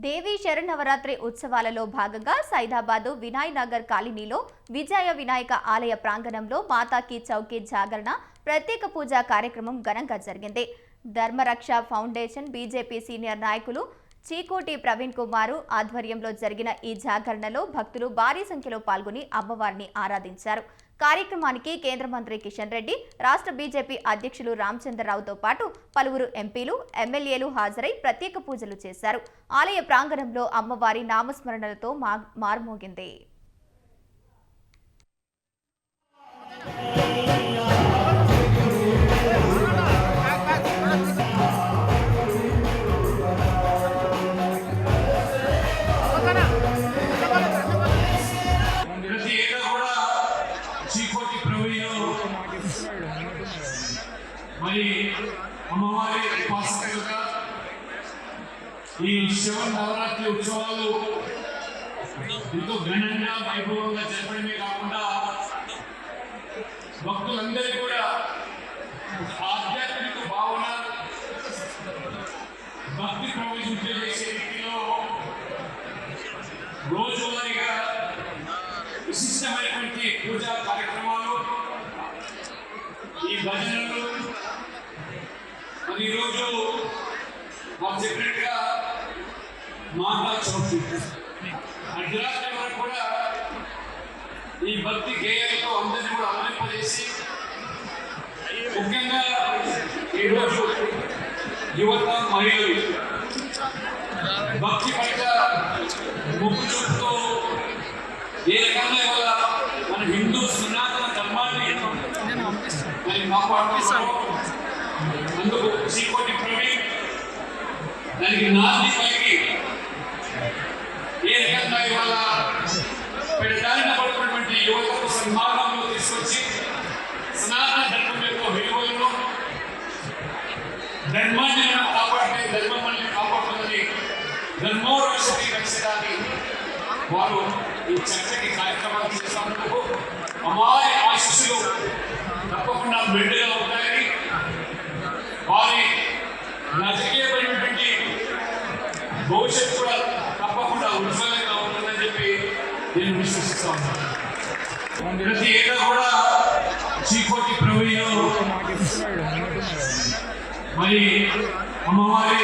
దేవీ శరన్నవరాత్రి ఉత్సవాలలో భాగంగా సైదాబాదు వినాయ్ నగర్ కాలనీలో విజయ వినాయక ఆలయ ప్రాంగణంలో మాతాకి చౌకీ జాగరణ ప్రత్యేక పూజా కార్యక్రమం ఘనంగా జరిగింది. ధర్మరక్ష ఫౌండేషన్ బీజేపీ సీనియర్ నాయకులు చీకోటి ప్రవీణ్ కుమార్ ఆధ్వర్యంలో జరిగిన ఈ జాగరణలో భక్తులు భారీ సంఖ్యలో పాల్గొని అమ్మవారిని ఆరాధించారు. కార్యక్రమానికి కేంద్ర మంత్రి కిషన్ రెడ్డి, రాష్ట్ర బీజేపీ అధ్యక్షులు రామచంద్రరావుతో పాటు పలువురు ఎంపీలు, ఎమ్మెల్యేలు హాజరై ప్రత్యేక పూజలు చేశారు. ఆలయ ప్రాంగణంలో అమ్మవారి నామస్మరణలతో మార్మోగింది. మరి అమ్మవారి ఉపాసకులుగా ఈ శరన్నవరాత్రి ఉత్సవాలు ఎంతో ఘనంగా వైభవంగా జరపడమే కాకుండా భక్తులందరూ కూడా ఆధ్యాత్మిక భావన భక్తి ప్రవేశింపజేసే రీతిలో రోజువారీగా విశిష్టమైనటువంటి పూజా కార్యక్రమాలు, ఈ భజనలు, మరి ఈరోజు మాకు చెప్పినట్టుగా మాతా చౌకీ అర్ధరాత్రి వరకు కూడా ఈ భక్తి గేయాలతో అందరినీ కూడా అలరింపజేసి, ముఖ్యంగా ఈరోజు యువత మహిళలు భక్తి పట్ల మొగ్గు చూపుతూ ఏ రకంగా వల్ల మన హిందూ సనాతన ధర్మాన్ని మరి కాపాడుతున్నాం. అందుకు చీకోటి ప్రవీణ్ దానికి నాంది పలికి ఏ రకంగా ఇవాళ పెడదారిన పడుతున్నటువంటి యువతకు సన్మార్గంలో తీసుకొచ్చి సనాతన ధర్మం యొక్క విలువలను, ధర్మాన్ని మనం కాపాడితే ధర్మం మనల్ని కాపాడుతుందని ధర్మో రక్షతి రక్షితాన్ని వారు ఈ చక్కటి కార్యక్రమాలు చేసినందుకు అమ్మాయి ఆశీస్సులు తప్పకుండా మెండుగా ఉంటాయని, వారి రాజకీయమైనటువంటి భవిష్యత్తు కూడా తప్పకుండా ఉజ్వలంగా ఉంటుందని చెప్పి నేను విశ్వసిస్తా ఉన్నాను. ప్రతి ఏటా కూడా చీకోటి ప్రవీణ్ మరి అమ్మవారి